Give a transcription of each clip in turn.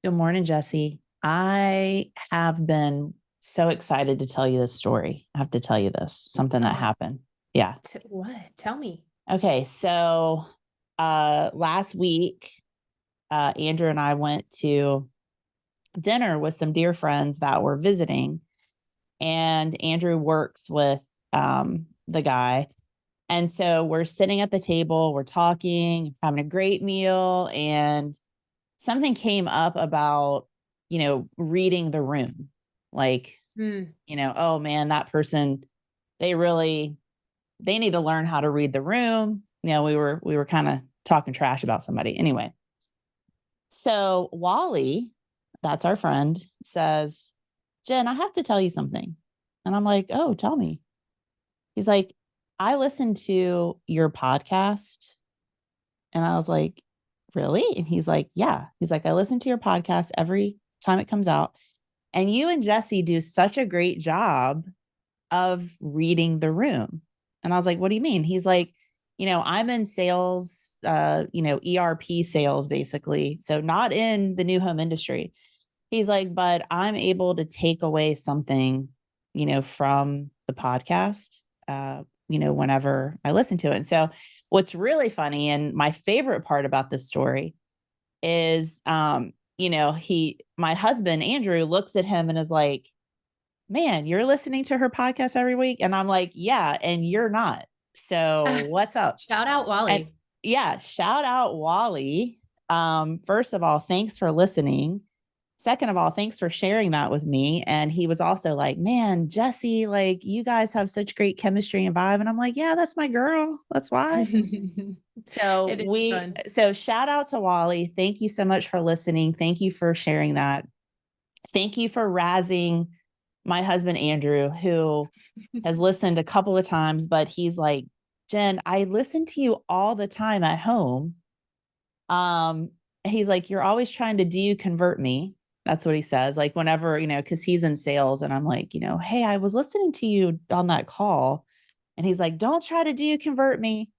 Good morning, Jessie. I have been so excited to tell you this story. I have to tell you this, something that happened. Yeah. What? Tell me. Okay. So last week, Andrew and I went to dinner with some dear friends that were visiting, and Andrew works with the guy. And so we're sitting at the table, we're talking, having a great meal, and something came up about, reading the room. Like, Mm. oh man, that person, they really, they need to learn how to read the room. We were kind of talking trash about somebody. Anyway, so Wally, that's our friend, says, Jen, I have to tell you something. And I'm like, oh, tell me. He's like, I listened to your podcast. And I was like, really? And he's like, yeah. He's like, I listen to your podcast every time it comes out. And you and Jessie do such a great job of reading the room. And I was like, what do you mean? He's like, I'm in sales, ERP sales, basically. So not in the new home industry. He's like, but I'm able to take away something, from the podcast, whenever I listen to it. And so what's really funny and my favorite part about this story is, my husband, Andrew, looks at him and is like, man, you're listening to her podcast every week. And I'm like, yeah, and you're not. So what's up? Shout out And Wally. yeah, shout out Wally. First of all, thanks for listening. Second of all, thanks for sharing that with me. And he was also like, man, Jessie, like you guys have such great chemistry and vibe. And I'm like, yeah, that's my girl. That's why. It is fun. So shout out to Wally. Thank you so much for listening. Thank you for sharing that. Thank you for razzing my husband, Andrew, who has listened a couple of times, but he's like, Jen, I listen to you all the time at home. He's like, you're always trying to convert me. That's what he says. Like whenever, cause he's in sales and I'm like, hey, I was listening to you on that call. And he's like, don't try to convert me.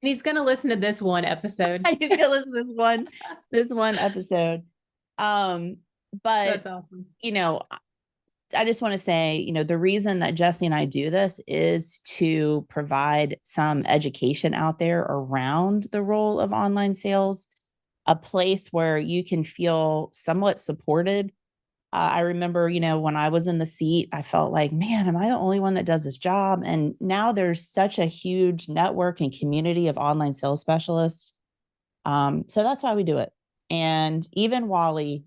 He's going to listen to this one episode. He's gonna listen to this one episode. But That's awesome. I just want to say, the reason that Jessie and I do this is to provide some education out there around the role of online sales, a place where you can feel somewhat supported. I remember, when I was in the seat, I felt like, man, am I the only one that does this job? And now there's such a huge network and community of online sales specialists. So that's why we do it. And even Wally,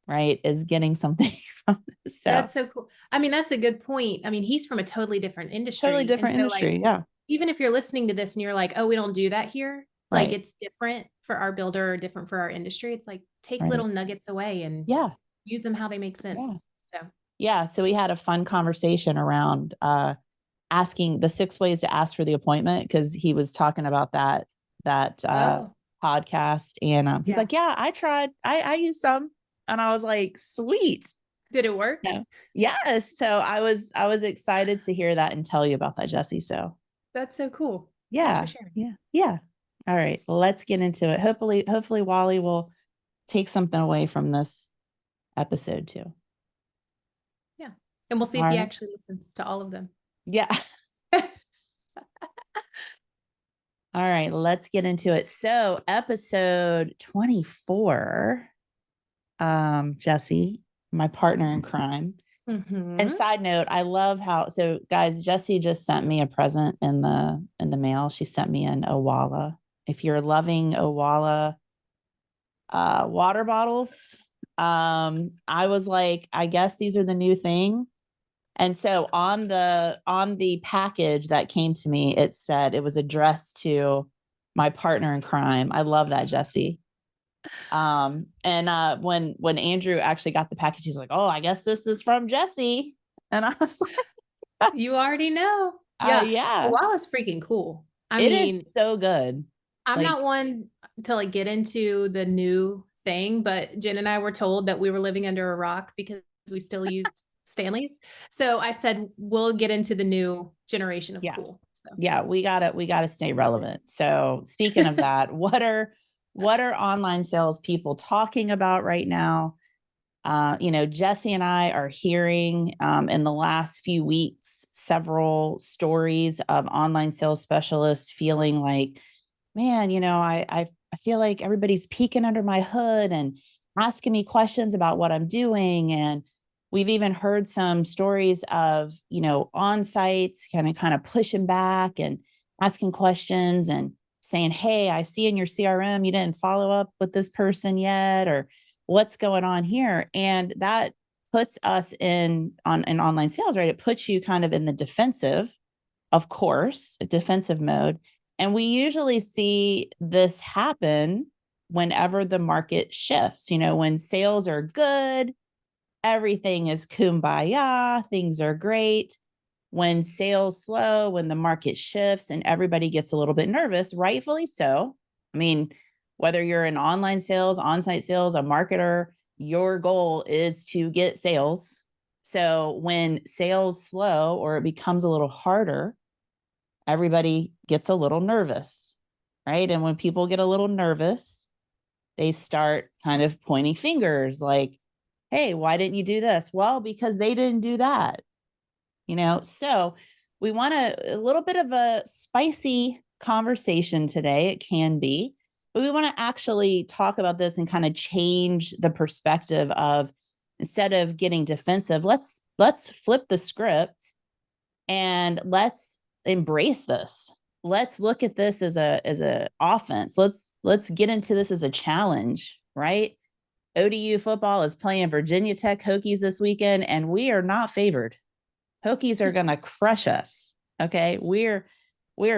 right, is getting something from this. So That's so cool. I mean, that's a good point. I mean, he's from a totally different industry. totally different industry. Yeah. Even if you're listening to this and you're like, oh, we don't do that here. Like Right. it's different for our builder or different for our industry. It's like take Right. little nuggets away and Yeah. use them how they make sense. Yeah. So Yeah. So we had a fun conversation around asking the 6 ways to ask for the appointment because he was talking about that podcast. And he's Yeah. like, yeah, I tried. I used some. And I was like, sweet. Did it work? No. Yes. So I was excited to hear that and tell you about that, Jessie. So That's so cool. yeah. Thanks for sharing. Yeah. Yeah. All right. Let's get into it. Hopefully Wally will take something away from this episode too. Yeah. And we'll see All if he right. actually listens to all of them. Yeah. All right, let's get into it. So, episode 24, Jessie, my partner in crime. Mm-hmm. And side note, I love how, so guys, Jessie just sent me a present in the mail. She sent me an Owala. If you're loving Owala water bottles, I was like, I guess these are the new thing. And so on the package that came to me, it said it was addressed to my partner in crime. I love that, Jessie. And when Andrew actually got the package, he's like, "Oh, I guess this is from Jessie." And I was like, You already know. Yeah. yeah, Wow, it's freaking cool. I it mean, is so good. I'm Like, not one to like get into the new thing, but Jen and I were told that we were living under a rock because we still used Stanley's. So I said we'll get into the new generation of yeah, cool. So yeah, we gotta stay relevant. So speaking of that, what are what are online sales people talking about right now? Jesse and I are hearing in the last few weeks several stories of online sales specialists feeling like, man, I feel like everybody's peeking under my hood and asking me questions about what I'm doing. And we've even heard some stories of, on sites kind of pushing back and asking questions and saying, hey, I see in your CRM you didn't follow up with this person yet, or what's going on here. And that puts us in online sales, right? It puts you kind of in the defensive, of course, a defensive mode. And we usually see this happen whenever the market shifts. When sales are good, everything is kumbaya, things are great. When sales slow, when the market shifts and everybody gets a little bit nervous, rightfully so. I mean, whether you're in online sales, on-site sales, a marketer, your goal is to get sales. So when sales slow or it becomes a little harder, everybody gets a little nervous, right? And when people get a little nervous, they start kind of pointing fingers like, hey, why didn't you do this? Well, because they didn't do that. So we want a little bit of a spicy conversation today. It can be, but we want to actually talk about this and kind of change the perspective of, instead of getting defensive, let's flip the script and let's embrace this. Let's look at this as a offense. Let's get into this as a challenge, right? ODU football is playing Virginia Tech Hokies this weekend, and we are not favored. Hokies are going to crush us. Okay. We're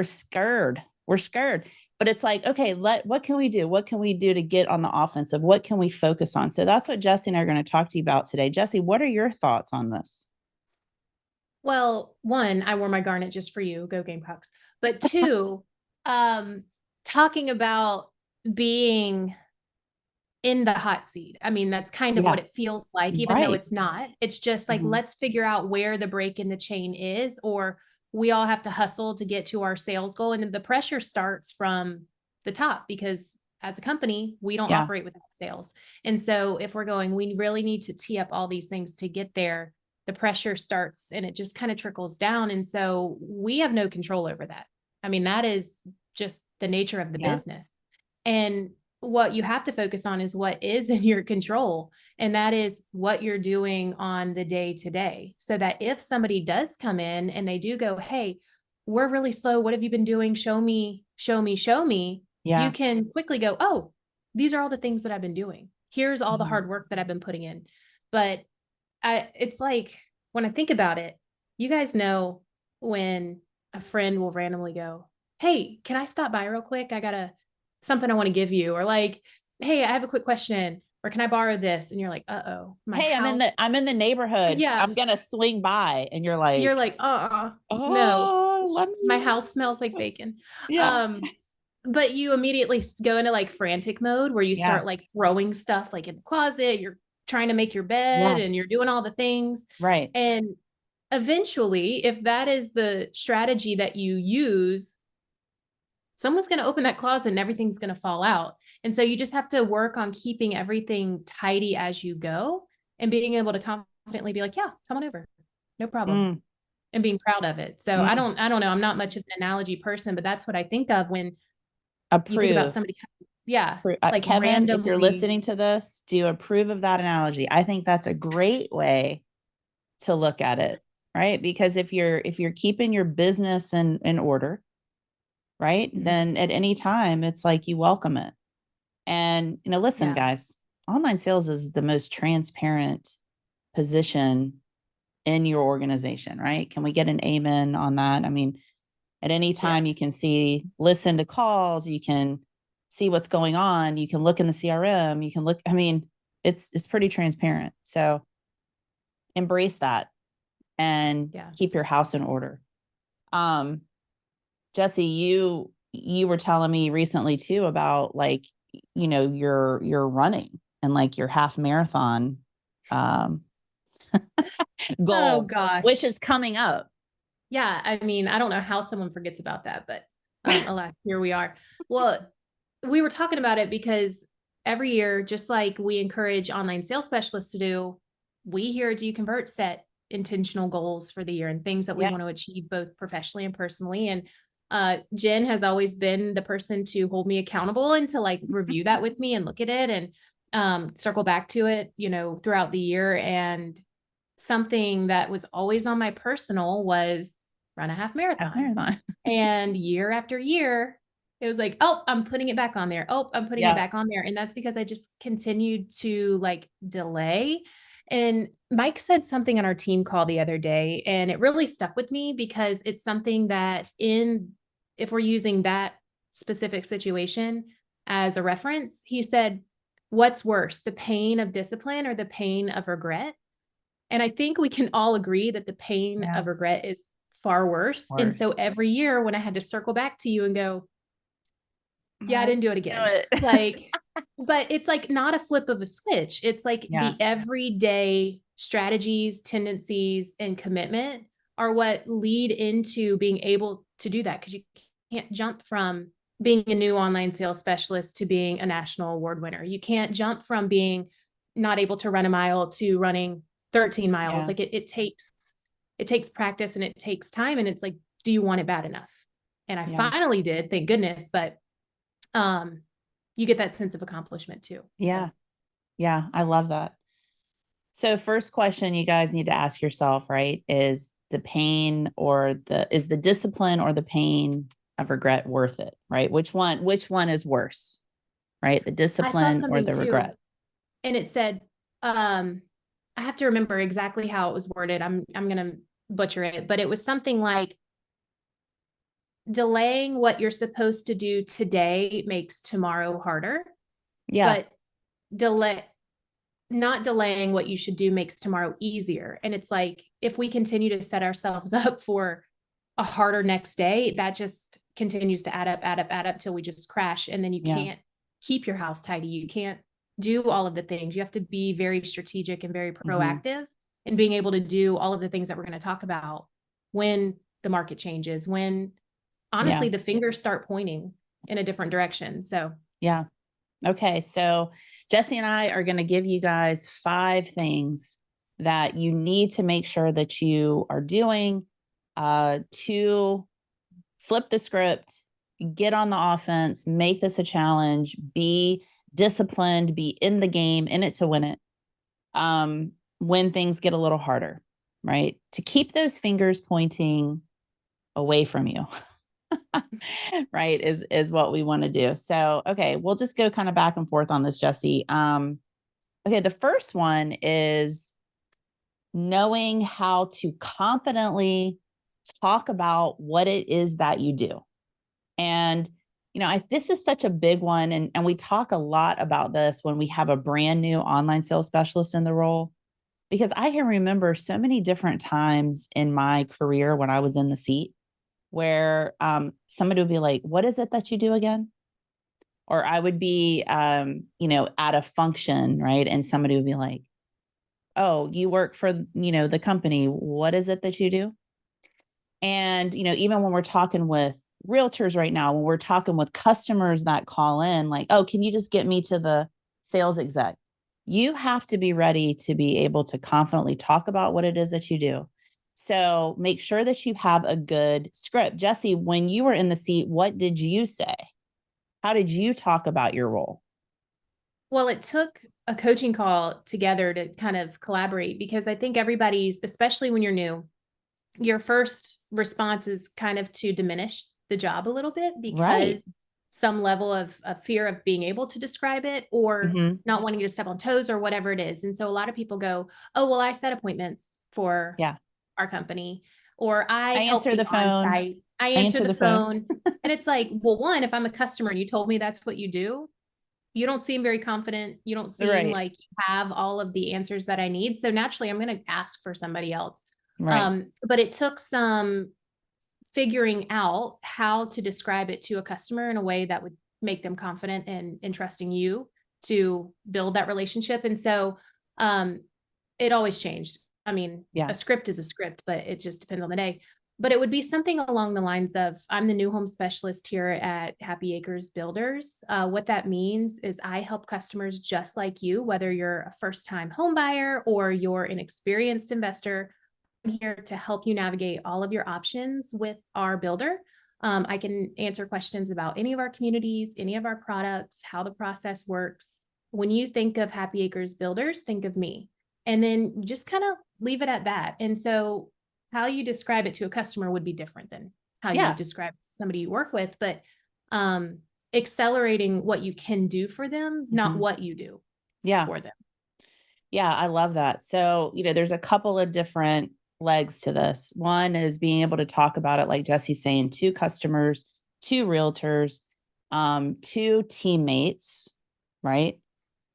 scared. We're scared, but it's like, okay, what can we do? What can we do to get on the offensive? What can we focus on? So that's what Jesse and I are going to talk to you about today. Jesse, what are your thoughts on this? Well, one, I wore my garnet just for you. Go Gamecocks. But two, talking about being in the hot seat. I mean, that's kind of what it feels like, even though it's not. It's just like, let's figure out where the break in the chain is, or we all have to hustle to get to our sales goal. And the pressure starts from the top, because as a company, we don't operate without sales. And so if we're going, we really need to tee up all these things to get there. The pressure starts and it just kind of trickles down. And so we have no control over that. I mean, that is just the nature of the business. And what you have to focus on is what is in your control. And that is what you're doing on the day to day. So that if somebody does come in and they do go, hey, we're really slow. What have you been doing? Show me, show me, show me. Yeah. You can quickly go, oh, these are all the things that I've been doing. Here's all the hard work that I've been putting in. But it's like, when I think about it, you guys know when a friend will randomly go, hey, can I stop by real quick? I got something I want to give you, or like, hey, I have a quick question, or can I borrow this? And you're like, uh-oh, hey, I'm in the neighborhood. Yeah. I'm going to swing by. And you're like, no, my house smells like bacon. Yeah. But you immediately go into like frantic mode where you start like throwing stuff like in the closet. You're trying to make your bed and you're doing all the things. Right. And eventually, if that is the strategy that you use, someone's going to open that closet and everything's going to fall out. And so you just have to work on keeping everything tidy as you go and being able to confidently be like, yeah, come on over. No problem. And being proud of it. So I don't know. I'm not much of an analogy person, but that's what I think of when you think about somebody. Yeah. Like Kevin, randomly, if you're listening to this, do you approve of that analogy? I think that's a great way to look at it, right? Because if you're keeping your business in order, right, then at any time, it's like you welcome it. And, listen, guys, online sales is the most transparent position in your organization, right? Can we get an amen on that? I mean, at any time you can listen to calls, you can see what's going on, you can look in the CRM, you can look, I mean, it's pretty transparent. So embrace that and keep your house in order. Jesse, you were telling me recently too about like, you're running and like your half marathon goal, oh gosh, which is coming up. Yeah. I mean, I don't know how someone forgets about that, but alas, here we are. Well, we were talking about it because every year, just like we encourage online sales specialists to do, we here at Do You Convert set intentional goals for the year and things that we Yeah. want to achieve both professionally and personally. And Jen has always been the person to hold me accountable and to like review that with me and look at it and circle back to it, you know, throughout the year. And something that was always on my personal was run a half marathon. And year after year, it was like, oh, I'm putting it back on there. Oh, I'm putting it back on there. And that's because I just continued to like delay. And Mike said something on our team call the other day, and it really stuck with me because it's something that if we're using that specific situation as a reference, he said, what's worse, the pain of discipline or the pain of regret? And I think we can all agree that the pain of regret is far worse. And so every year when I had to circle back to you and go, yeah, I didn't do it again. Like, but it's like not a flip of a switch. It's like the everyday strategies, tendencies, and commitment are what lead into being able to do that. Because you can't jump from being a new online sales specialist to being a national award winner. You can't jump from being not able to run a mile to running 13 miles. Like it takes practice and it takes time. And it's like, do you want it bad enough? And I finally did, thank goodness. But you get that sense of accomplishment too. Yeah. Yeah. I love that. So first question you guys need to ask yourself, right? Is the pain is the discipline or the pain of regret worth it? Right? Which one is worse? Right? The discipline or the regret? And it said, I have to remember exactly how it was worded. I'm going to butcher it, but it was something like, delaying what you're supposed to do today makes tomorrow harder. Yeah. But not delaying what you should do makes tomorrow easier. And it's like, if we continue to set ourselves up for a harder next day, that just continues to add up till we just crash. And then you can't keep your house tidy. You can't do all of the things. You have to be very strategic and very proactive in being able to do all of the things that we're going to talk about when the market changes, when honestly, the fingers start pointing in a different direction. So, yeah. Okay. So Jessie and I are going to give you guys 5 things that you need to make sure that you are doing to flip the script, get on the offense, make this a challenge, be disciplined, be in the game, in it to win it. When things get a little harder, right? To keep those fingers pointing away from you. Right, is what we want to do. So, okay, we'll just go kind of back and forth on this, Jessie. Okay, the first one is knowing how to confidently talk about what it is that you do. And, you know, this is such a big one. And we talk a lot about this when we have a brand new online sales specialist in the role, because I can remember so many different times in my career when I was in the seat where somebody would be like, what is it that you do again? Or I would be, you know, at a function, right? And somebody would be like, oh, you work for, you know, the company. What is it that you do? And, you know, even when we're talking with realtors right now, when we're talking with customers that call in, like, oh, can you just get me to the sales exec? You have to be ready to be able to confidently talk about what it is that you do. So make sure that you have a good script. Jessie, when you were in the seat, what did you say? How did you talk about your role? Well, it took a coaching call together to kind of collaborate, because I think everybody's, especially when you're new, your first response is kind of to diminish the job a little bit, because some level of fear of being able to describe it or not wanting to step on toes or whatever it is. And so a lot of people go, oh, well, I set appointments for our company, or I answer the phone. I answer the phone. And it's like, well, one, if I'm a customer and you told me that's what you do, you don't seem very confident. You don't seem like you have all of the answers that I need. So naturally, I'm going to ask for somebody else. But it took some figuring out how to describe it to a customer in a way that would make them confident and trusting you to build that relationship. And so it always changed. I mean, a script is a script, but it just depends on the day. But it would be something along the lines of, I'm the new home specialist here at Happy Acres Builders. What that means is I help customers just like you, whether you're a first-time home buyer or you're an experienced investor. I'm here to help you navigate all of your options with our builder. I can answer questions about any of our communities, any of our products, how the process works. When you think of Happy Acres Builders, think of me. And then just kind of leave it at that. And so how you describe it to a customer would be different than how you Yeah. describe it to somebody you work with, but accelerating what you can do for them, not what you do for them. Yeah, I love that. So, there's a couple of different legs to this. One is being able to talk about it, like Jesse's saying, to customers, to realtors, to teammates, right?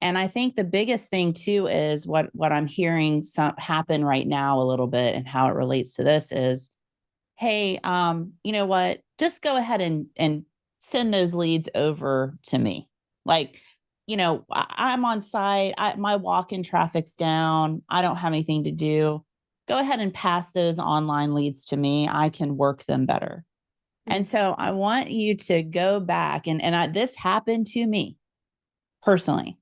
And I think the biggest thing too is what I'm hearing happen right now a little bit, and how it relates to this is, hey, you know what? Just go ahead and send those leads over to me. Like, I'm on site. My walk-in traffic's down. I don't have anything to do. Go ahead and pass those online leads to me. I can work them better. And so I want you to go back, and this happened to me personally.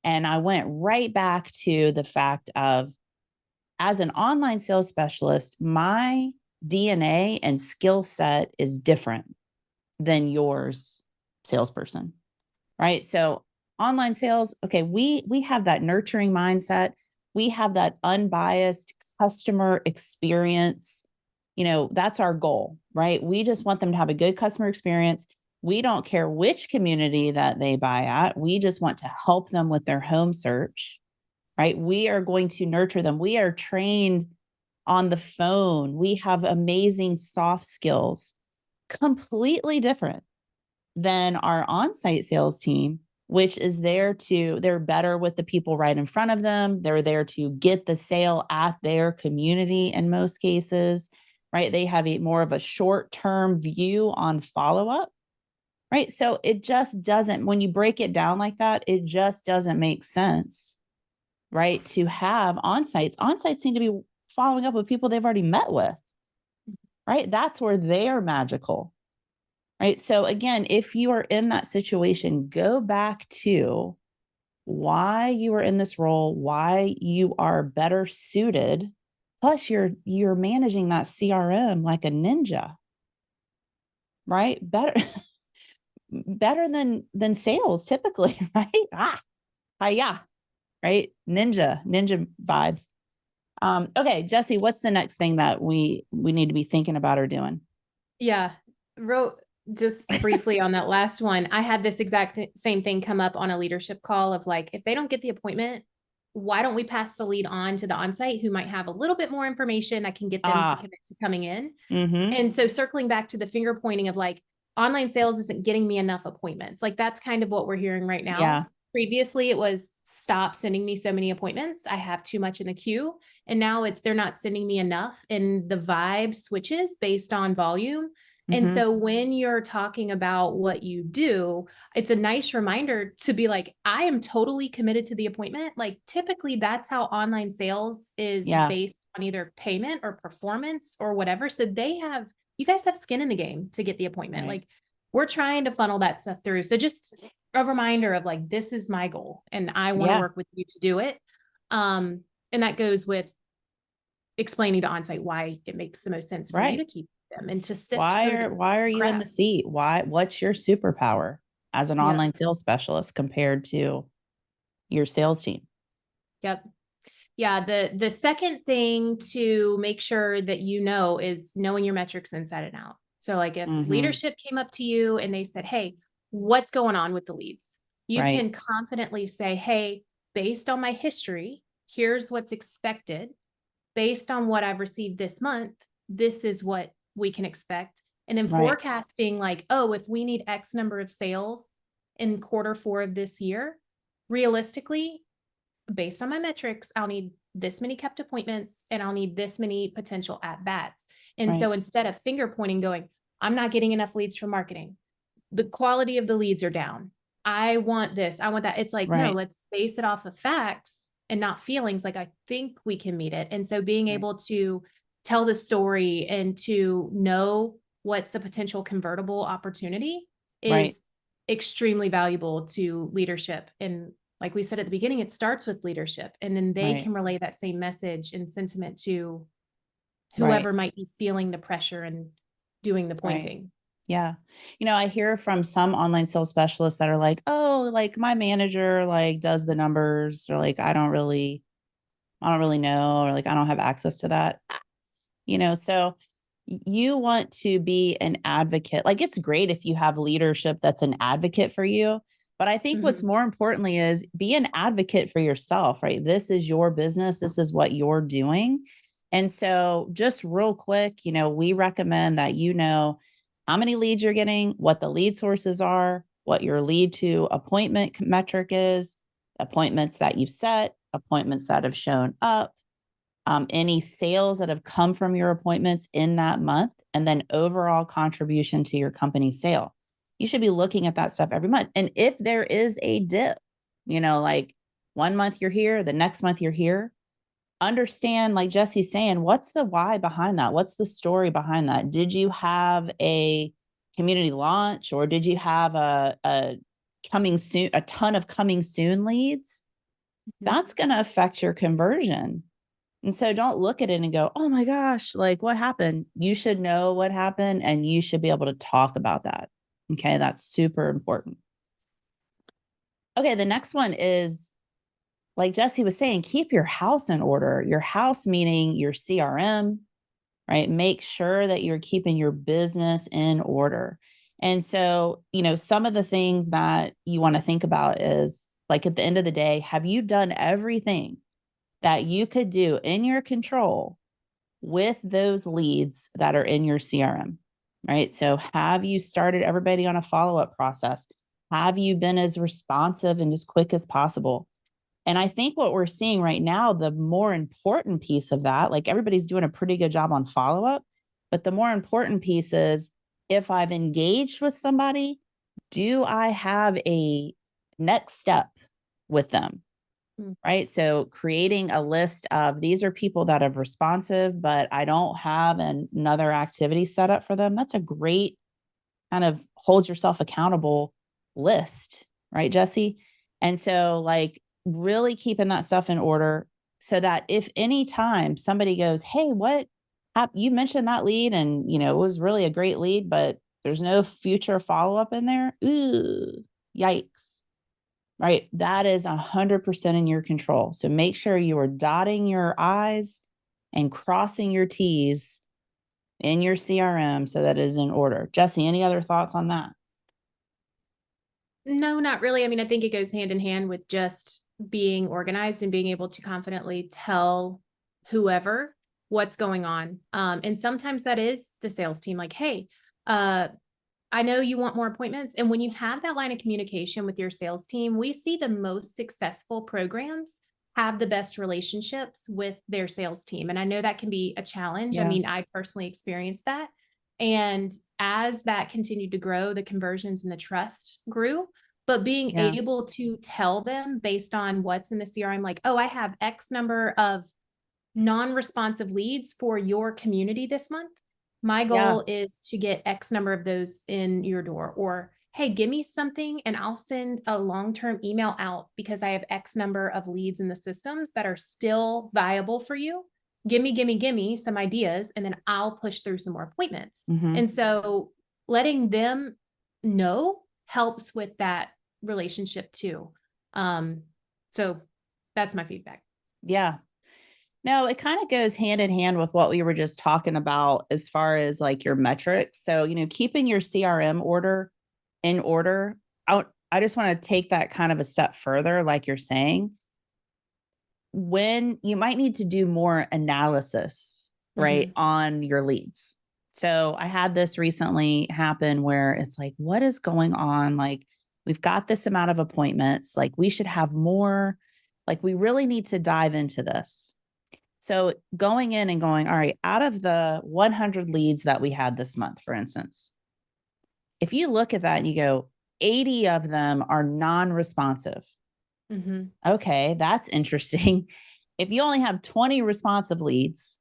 And I went right back to the fact of, as an online sales specialist, my DNA and skill set is different than yours, salesperson, right? So online sales, okay, we have that nurturing mindset. We have that unbiased customer experience. That's our goal, right? We just want them to have a good customer experience. We don't care which community that they buy at. We just want to help them with their home search, right? We are going to nurture them. We are trained on the phone. We have amazing soft skills, completely different than our on-site sales team, which is they're better with the people right in front of them. They're there to get the sale at their community in most cases, right? They have more of a short-term view on follow-up. Right. So it just doesn't, when you break it down like that, it just doesn't make sense, right? To have on-sites seem to be following up with people they've already met with, right? That's where they're magical, right? So again, if you are in that situation, go back to why you are in this role, why you are better suited. Plus you're managing that CRM like a ninja, right? Better than sales typically, right? Yeah, right? Ninja vibes. Okay, Jessie, what's the next thing that we need to be thinking about or doing? Yeah, wrote just briefly on that last one. I had this exact same thing come up on a leadership call of like, if they don't get the appointment, why don't we pass the lead on to the onsite who might have a little bit more information that can get them to commit to coming in? And so circling back to the finger pointing of like, online sales isn't getting me enough appointments. Like that's kind of what we're hearing right now. Yeah. Previously it was, stop sending me so many appointments. I have too much in the queue. And now it's, they're not sending me enough, and the vibe switches based on volume. And so when you're talking about what you do, it's a nice reminder to be like, I am totally committed to the appointment. Like typically that's how online sales is based on either payment or performance or whatever. So you guys have skin in the game to get the appointment. Like we're trying to funnel that stuff through. So just a reminder of like, this is my goal and I want to work with you to do it. And that goes with explaining to onsite why it makes the most sense for you to keep them and to sift through why are you in the seat? What's your superpower as an online sales specialist compared to your sales team? Yep. Yeah. The second thing to make sure that is knowing your metrics inside and out. So like if leadership came up to you and they said, hey, what's going on with the leads? You can confidently say, hey, based on my history, here's what's expected. Based on what I've received this month, this is what we can expect. And then forecasting like, oh, if we need X number of sales in Q4 of this year, realistically, based on my metrics, I'll need this many kept appointments and I'll need this many potential at bats. And so instead of finger pointing going, I'm not getting enough leads from marketing. The quality of the leads are down. I want this, I want that. It's like, no, let's base it off of facts and not feelings. Like, I think we can meet it. And so being able to tell the story and to know what's a potential convertible opportunity Right. is extremely valuable to leadership. And like we said at the beginning, it starts with leadership, and then they Right. can relay that same message and sentiment to Right. whoever might be feeling the pressure and doing the Right. pointing. Yeah. I hear from some online sales specialists that are like, oh, like my manager like does the numbers, or like I don't really know, or like I don't have access to that. So you want to be an advocate. Like it's great if you have leadership that's an advocate for you, but I think what's Mhm. more importantly is be an advocate for yourself, right? This is your business, this is what you're doing. And so just real quick, we recommend that how many leads you're getting, what the lead sources are, what your lead to appointment metric is, appointments that you've set, appointments that have shown up, any sales that have come from your appointments in that month, and then overall contribution to your company sale. You should be looking at that stuff every month. And if there is a dip, like one month you're here, the next month you're here, understand, like Jessie's saying, what's the why behind that? What's the story behind that? Did you have a community launch, or did you have a coming soon, a ton of coming soon leads? Mhm. That's going to affect your conversion. And so don't look at it and go, oh my gosh, like what happened? You should know what happened and you should be able to talk about that. Okay. That's super important. Okay. The next one is, like Jessie was saying, keep your house in order. Your house, meaning your CRM, right? Make sure that you're keeping your business in order. And so, some of the things that you want to think about is, like, at the end of the day, have you done everything that you could do in your control with those leads that are in your CRM, right? So have you started everybody on a follow-up process? Have you been as responsive and as quick as possible? And I think what we're seeing right now, the more important piece of that, like everybody's doing a pretty good job on follow-up, but the more important piece is, if I've engaged with somebody, do I have a next step with them? Mm. Right. So creating a list of, these are people that are responsive, but I don't have another activity set up for them. That's a great kind of hold yourself accountable list. Right, Jessie? And so, like, really keeping that stuff in order, so that if any time somebody goes, hey, you mentioned that lead, and, it was really a great lead, but there's no future follow up in there. Ooh, yikes. Right? That is 100% in your control. So make sure you are dotting your I's and crossing your T's in your CRM so that is in order. Jessie, any other thoughts on that? No, not really. I mean, I think it goes hand in hand with just being organized and being able to confidently tell whoever what's going on. And sometimes that is the sales team, like, hey, uh, I know you want more appointments. And when you have that line of communication with your sales team, we see the most successful programs have the best relationships with their sales team. And I know that can be a challenge. I Yeah. mean, I personally experienced that. And as that continued to grow, the conversions and the trust grew. But being Yeah. able to tell them based on what's in the CRM, like, oh, I have X number of non-responsive leads for your community this month. My Yeah. goal is to get X number of those in your door. Or, hey, give me something and I'll send a long-term email out because I have X number of leads in the systems that are still viable for you. Give me some ideas, and then I'll push through some more appointments. Mm-hmm. And so letting them know helps with that relationship too. So that's my feedback. Yeah. No, it kind of goes hand in hand with what we were just talking about as far as like your metrics. So, keeping your CRM order in order. I just want to take that kind of a step further, like you're saying, when you might need to do more analysis, right, Mhm. on your leads. So I had this recently happen where it's like, what is going on? Like, we've got this amount of appointments, like we should have more, like we really need to dive into this. So going in and going, all right, out of the 100 leads that we had this month, for instance, if you look at that and you go, 80 of them are non-responsive. Mhm. Okay, that's interesting. If you only have 20 responsive leads,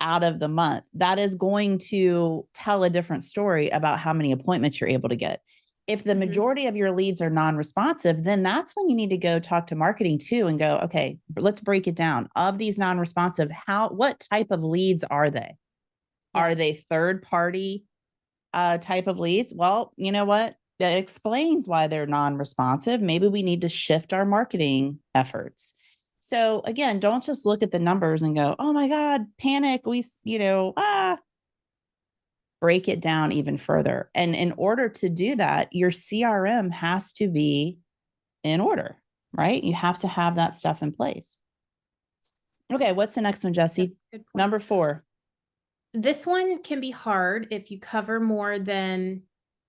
out of the month, that is going to tell a different story about how many appointments you're able to get. If the majority of your leads are non-responsive, then that's when you need to go talk to marketing too and go, okay, let's break it down. Of these non-responsive, what type of leads are they? Yeah. Are they third party type of leads? Well, you know what? That explains why they're non-responsive. Maybe we need to shift our marketing efforts. So again, don't just look at the numbers and go, oh my God, panic. Break it down even further. And in order to do that, your CRM has to be in order, right? You have to have that stuff in place. Okay. What's the next one, Jessie? Number 4. This one can be hard if you cover more than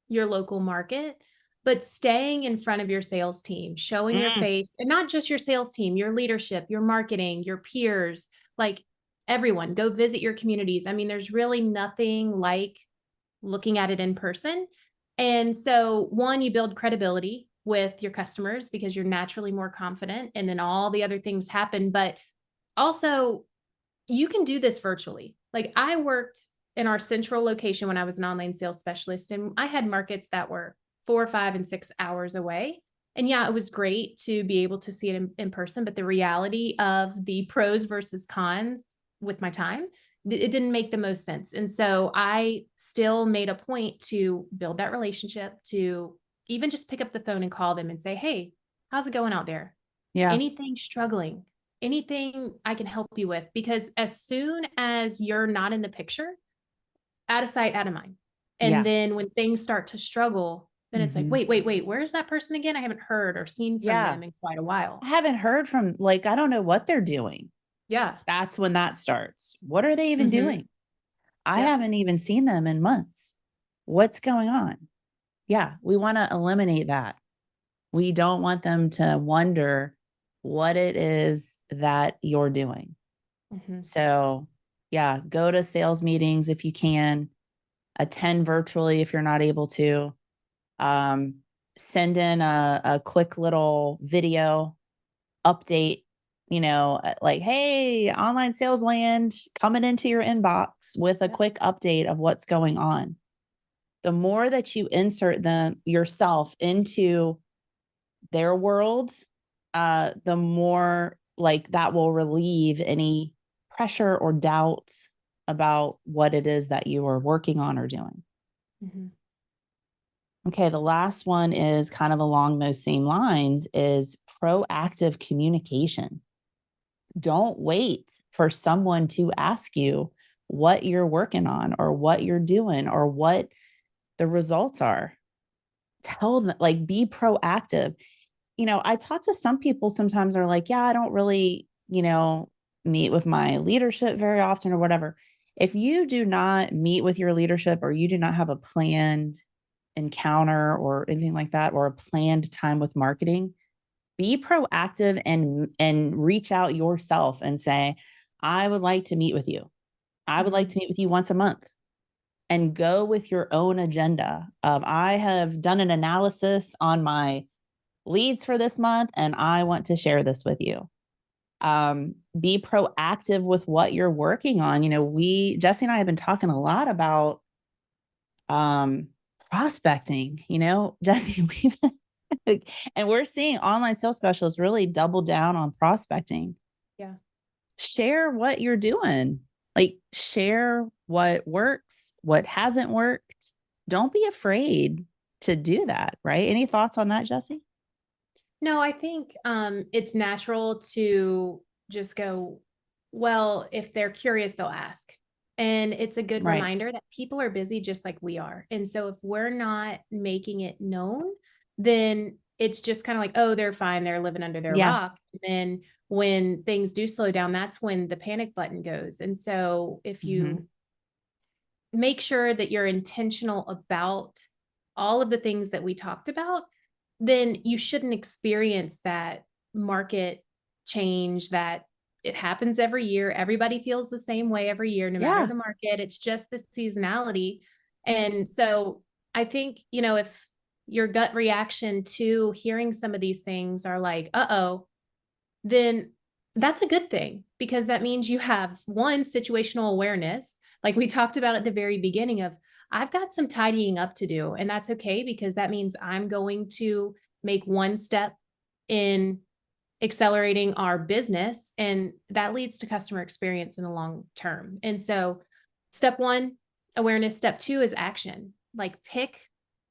your local market, but staying in front of your sales team, showing your face, and not just your sales team, your leadership, your marketing, your peers, like everyone, go visit your communities. I mean, there's really nothing like looking at it in person. And so one, you build credibility with your customers because you're naturally more confident, and then all the other things happen. But also, you can do this virtually. Like I worked in our central location when I was an online sales specialist, and I had markets that were 4, 5, and 6 hours away. And yeah, it was great to be able to see it in person, but the reality of the pros versus cons with my time, it didn't make the most sense. And so I still made a point to build that relationship, to even just pick up the phone and call them and say, hey, how's it going out there? Yeah. Anything struggling? Anything I can help you with? Because as soon as you're not in the picture, out of sight, out of mind. And then when things start to struggle, then it's like, wait, where's that person again? I haven't heard or seen from them in quite a while. I haven't heard from, I don't know what they're doing. Yeah. That's when that starts. What are they even doing? I haven't even seen them in months. What's going on? Yeah. We want to eliminate that. We don't want them to wonder what it is that you're doing. So yeah, go to sales meetings if you can, attend virtually if you're not able to, send in a quick little video update, like, hey, online sales land coming into your inbox with a quick update of what's going on. The more that you insert yourself into their world, the more that will relieve any pressure or doubt about what it is that you are working on or doing. Okay, the last one is kind of along those same lines, is proactive communication. Don't wait for someone to ask you what you're working on or what you're doing or what the results are. Tell them, be proactive. I talk to some people sometimes are like, yeah, I don't really, meet with my leadership very often or whatever. If you do not meet with your leadership, or you do not have a planned encounter or anything like that, or a planned time with marketing, be proactive and reach out yourself and say, I would like to meet with you. I would like to meet with you once a month, and go with your own agenda of, I have done an analysis on my leads for this month, and I want to share this with you. Be proactive with what you're working on. Jessie and I have been talking a lot about prospecting, Jessie, and we're seeing online sales specialists really double down on prospecting. Yeah. Share what you're doing. Share what works, what hasn't worked. Don't be afraid to do that, right? Any thoughts on that, Jessie? No, I think it's natural to just go, well, if they're curious, they'll ask. And it's a good reminder that people are busy just like we are. And so if we're not making it known, then it's just kind of like, oh, they're fine. They're living under their rock. And then when things do slow down, that's when the panic button goes. And so if you make sure that you're intentional about all of the things that we talked about, then you shouldn't experience that market change that it happens every year. Everybody feels the same way every year, no matter the market. It's just the seasonality. And so I think, if your gut reaction to hearing some of these things are like, uh-oh, then that's a good thing, because that means you have one, situational awareness, like we talked about at the very beginning of, I've got some tidying up to do, and that's okay, because that means I'm going to make one step in accelerating our business, and that leads to customer experience in the long term. And so step one, awareness. Step two is action. Like, pick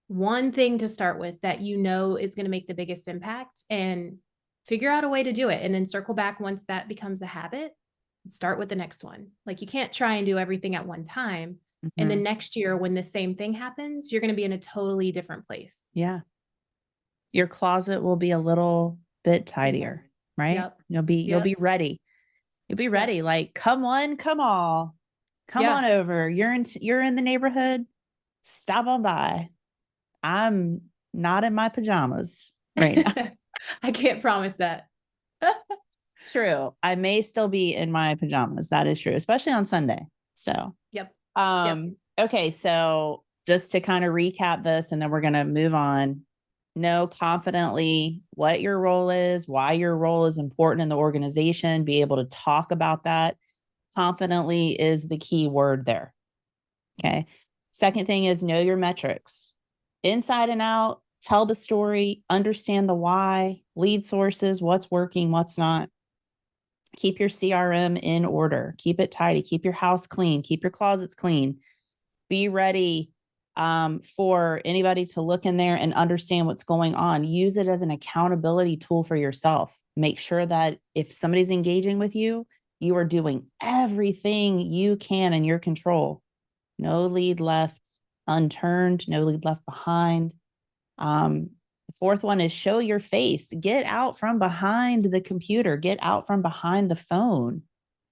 one thing to start with that you know is going to make the biggest impact, and figure out a way to do it. And then circle back once that becomes a habit, start with the next one. Like, you can't try and do everything at one time. And then next year, when the same thing happens, you're going to be in a totally different place. Yeah. Your closet will be a little bit tidier, right? Yep. You'll be ready. You'll be ready. Yep. Like, come one, come all, come on over. You're in the neighborhood. Stop on by. I'm not in my pajamas right now. I can't promise that. True. I may still be in my pajamas. That is true, especially on Sunday. So, yep. Okay. So just to kind of recap this, and then we're going to move on. Know confidently what your role is, why your role is important in the organization, be able to talk about that confidently is the key word there. Okay. Second thing is know your metrics inside and out, tell the story, understand the why, lead sources, what's working, what's not. Keep your CRM in order, keep it tidy, keep your house clean, keep your closets clean. Be ready for anybody to look in there and understand what's going on. Use it as an accountability tool for yourself. Make sure that if somebody's engaging with you, you are doing everything you can in your control. No lead left unturned, no lead left behind. The fourth one is show your face. Get out from behind the computer. Get out from behind the phone.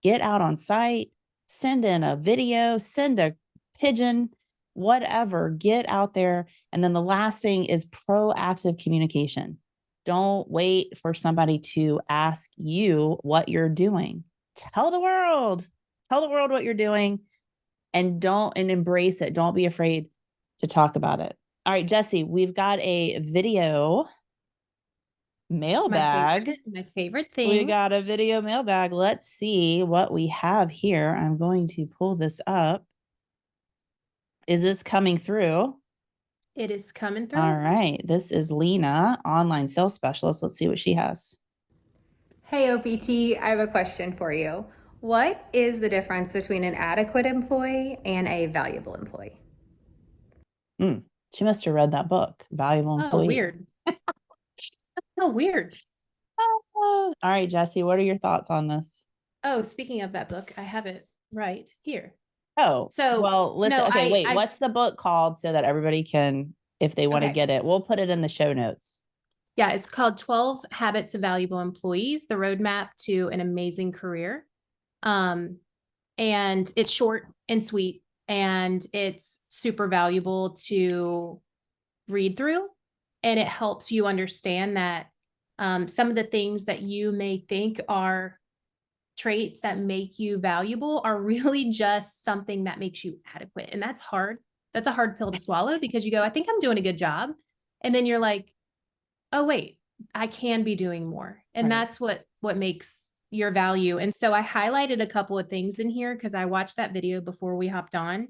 Get out on site. Send in a video. Send a pigeon. Whatever. Get out there. And then the last thing is proactive communication. Don't wait for somebody to ask you what you're doing. Tell the world. Tell the world what you're doing, and embrace it. Don't be afraid to talk about it. All right, Jessie, we've got a video mailbag. My favorite thing. We got a video mailbag. Let's see what we have here. I'm going to pull this up. Is this coming through? It is coming through. All right. This is Lena, online sales specialist. Let's see what she has. Hey, OPT, I have a question for you. What is the difference between an adequate employee and a valuable employee? She must have read that book, Valuable Employee. Oh, weird. Oh, weird. All right, Jessie, what are your thoughts on this? Oh, speaking of that book, I have it right here. Oh, so well, listen. no, Okay, wait. What's the book called so that everybody can, if they want to get it, we'll put it in the show notes. Yeah, it's called 12 Habits of Valuable Employees, the roadmap to an amazing career. And it's short and sweet, and it's super valuable to read through. And it helps you understand that some of the things that you may think are traits that make you valuable are really just something that makes you adequate. And that's hard. That's a hard pill to swallow, because you go, I think I'm doing a good job. And then you're like, oh, wait, I can be doing more. And that's what makes your value. And so I highlighted a couple of things in here because I watched that video before we hopped on,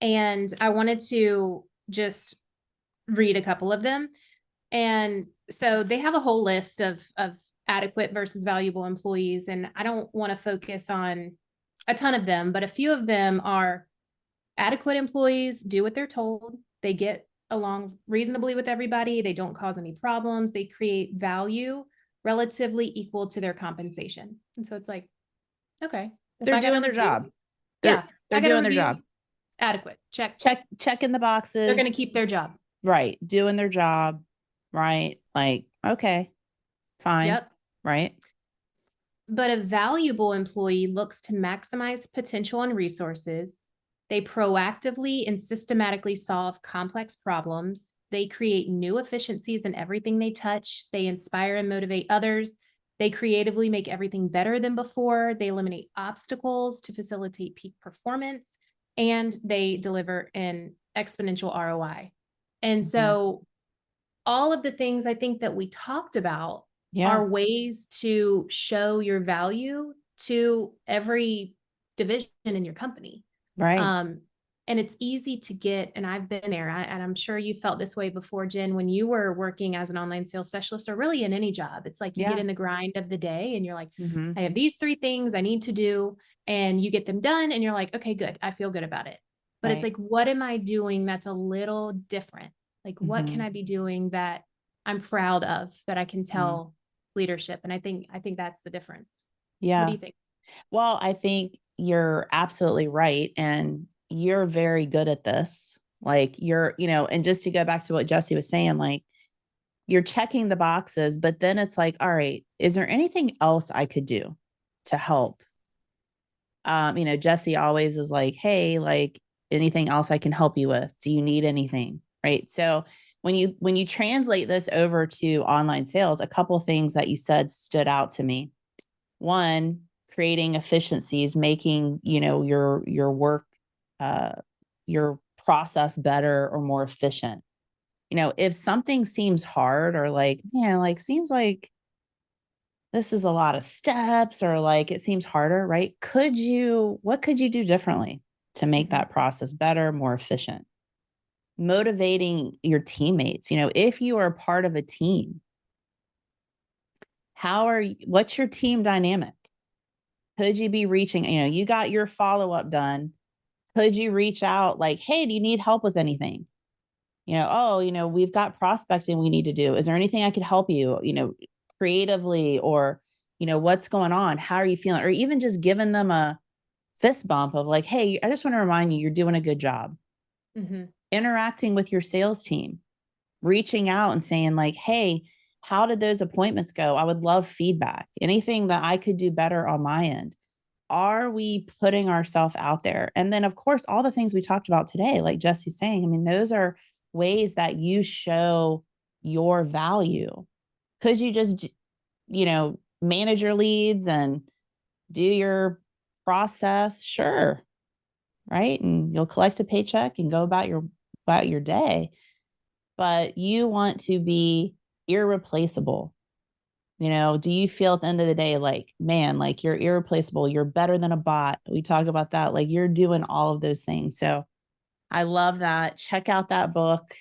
and I wanted to just read a couple of them. And so they have a whole list of adequate versus valuable employees. And I don't want to focus on a ton of them, but a few of them are: adequate employees do what they're told. They get along reasonably with everybody. They don't cause any problems. They create value relatively equal to their compensation. And so it's like, okay, they're doing their job. They're doing their job. Adequate. Check in the boxes. They're going to keep their job. Right. Doing their job. Right. Like, okay, fine. Yep. Right. But a valuable employee looks to maximize potential and resources. They proactively and systematically solve complex problems. They create new efficiencies in everything they touch. They inspire and motivate others. They creatively make everything better than before. They eliminate obstacles to facilitate peak performance, and they deliver an exponential ROI. And so all of the things I think that we talked about are ways to show your value to every division in your company. Right. And it's easy to get, and I've been there, and I'm sure you felt this way before, Jen, when you were working as an online sales specialist or really in any job. It's like you get in the grind of the day and you're like, I have these 3 things I need to do, and you get them done and you're like, okay, good. I feel good about it. But it's like, what am I doing that's a little different? Like, what can I be doing that I'm proud of, that I can tell leadership? And I think that's the difference. Yeah. What do you think? Well, I think you're absolutely right. And you're very good at this. Like and just to go back to what Jessie was saying, like you're checking the boxes, but then it's like, all right, is there anything else I could do to help? Jessie always is like, hey, like anything else I can help you with? Do you need anything? Right. So when you translate this over to online sales, a couple of things that you said stood out to me. One, creating efficiencies, making, your work, your process better or more efficient. If something seems hard or like, man, like seems like this is a lot of steps or like it seems harder, right? What could you do differently to make that process better, more efficient? Motivating your teammates. If you are part of a team, what's your team dynamic? Could you be reaching, you got your follow-up done. Could you reach out like, hey, do you need help with anything? We've got prospecting we need to do. Is there anything I could help you, creatively or, what's going on? How are you feeling? Or even just giving them a fist bump of like, hey, I just want to remind you, you're doing a good job. Interacting with your sales team, reaching out and saying like, hey, how did those appointments go? I would love feedback. Anything that I could do better on my end. Are we putting ourselves out there? And then, of course, all the things we talked about today, like Jessie's saying, I mean, those are ways that you show your value. Could you just, manage your leads and do your process? Sure. Right. And you'll collect a paycheck and go about your day. But you want to be irreplaceable. Do you feel at the end of the day, like, man, like you're irreplaceable, you're better than a bot? We talk about that, like you're doing all of those things. So I love that. Check out that book.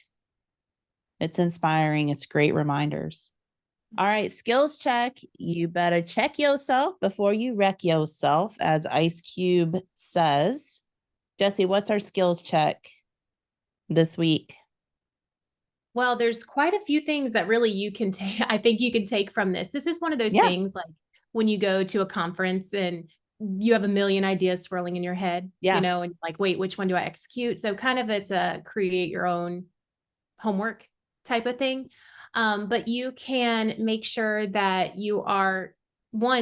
It's inspiring. It's great reminders. All right. Skills check. You better check yourself before you wreck yourself, as Ice Cube says. Jessie, what's our skills check this week? Well, there's quite a few things that really you can take. I think you can take from this. This is one of those things like when you go to a conference and you have a million ideas swirling in your head, and like, wait, which one do I execute? So kind of it's a create your own homework type of thing. But you can make sure that you are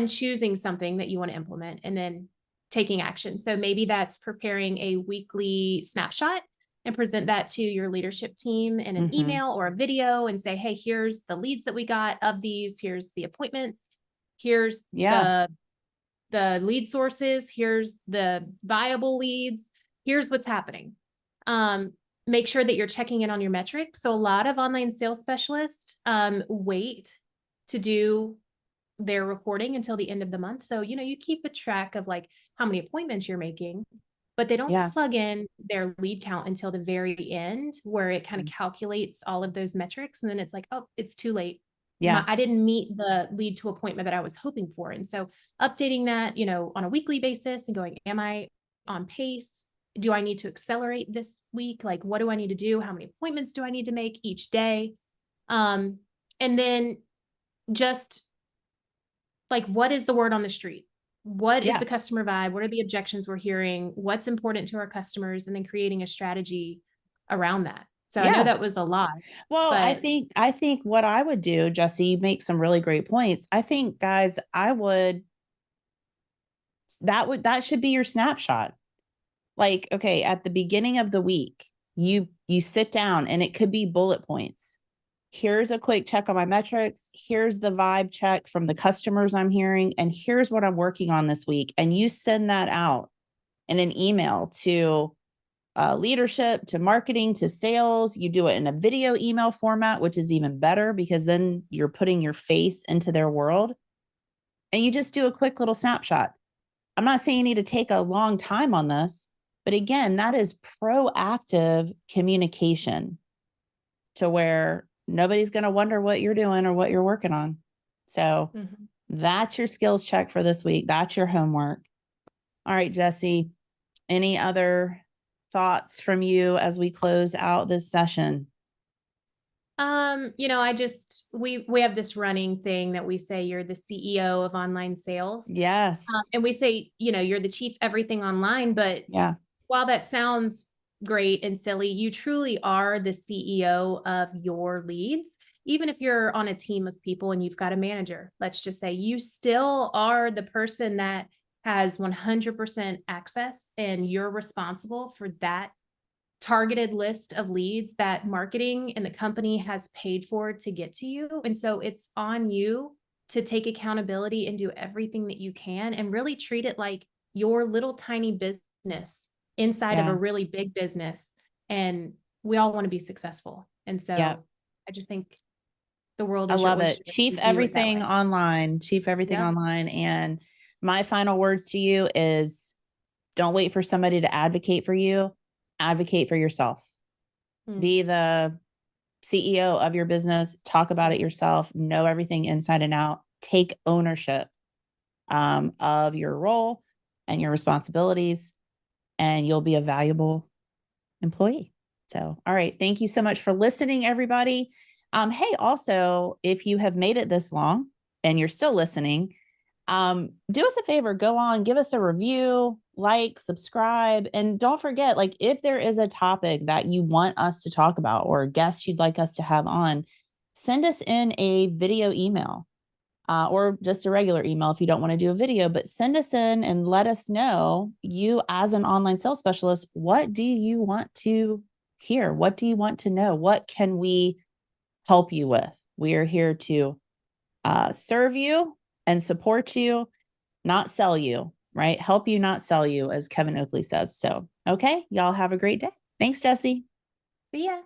choosing something that you want to implement and then taking action. So maybe that's preparing a weekly snapshot and present that to your leadership team in an email or a video and say, hey, here's the leads that we got of these. Here's the appointments. Here's the lead sources. Here's the viable leads. Here's what's happening. Make sure that you're checking in on your metrics. So a lot of online sales specialists wait to do their reporting until the end of the month. So, you keep a track of like how many appointments you're making, but they don't plug in their lead count until the very end where it kind of calculates all of those metrics. And then it's like, oh, it's too late. I didn't meet the lead to appointment that I was hoping for. And so updating that, on a weekly basis and going, am I on pace? Do I need to accelerate this week? Like, what do I need to do? How many appointments do I need to make each day? And then just like, what is the word on the street? What is the customer vibe? What are the objections we're hearing? What's important to our customers? And then creating a strategy around that. So I know that was a lot. Well, I think what I would do, Jessie, you make some really great points. I think, guys, that should be your snapshot. Like, okay, at the beginning of the week, you sit down and it could be bullet points. Here's a quick check on my metrics. Here's the vibe check from the customers I'm hearing. And here's what I'm working on this week. And you send that out in an email to leadership to marketing to sales. You do it in a video email format, which is even better because then you're putting your face into their world. And you just do a quick little snapshot. I'm not saying you need to take a long time on this, but again, that is proactive communication to where nobody's going to wonder what you're doing or what you're working on. So that's your skills check for this week. That's your homework. All right, Jessie, any other thoughts from you as we close out this session? We have this running thing that we say you're the CEO of online sales. Yes. And we say, you're the chief everything online, but yeah, while that sounds great and silly, you truly are the CEO of your leads. Even if you're on a team of people and you've got a manager, let's just say you still are the person that has 100% access and you're responsible for that targeted list of leads that marketing and the company has paid for to get to you. And so it's on you to take accountability and do everything that you can and really treat it like your little tiny business inside of a really big business. And we all want to be successful. And so I just think the world is I love it. Chief everything online, chief everything online. And my final words to you is don't wait for somebody to advocate for you. Advocate for yourself. Be the CEO of your business. Talk about it yourself. Know everything inside and out. Take ownership of your role and your responsibilities, and you'll be a valuable employee. So, all right. Thank you so much for listening, everybody. Hey, also, if you have made it this long and you're still listening, do us a favor, go on, give us a review, like, subscribe, and don't forget, like, if there is a topic that you want us to talk about or a guest you'd like us to have on, send us in a video email or just a regular email if you don't want to do a video, but send us in and let us know, you as an online sales specialist, what do you want to hear? What do you want to know? What can we help you with? We are here to serve you and support you, not sell you, right? Help you, not sell you, as Kevin Oakley says. So, okay, y'all have a great day. Thanks, Jessie. See ya.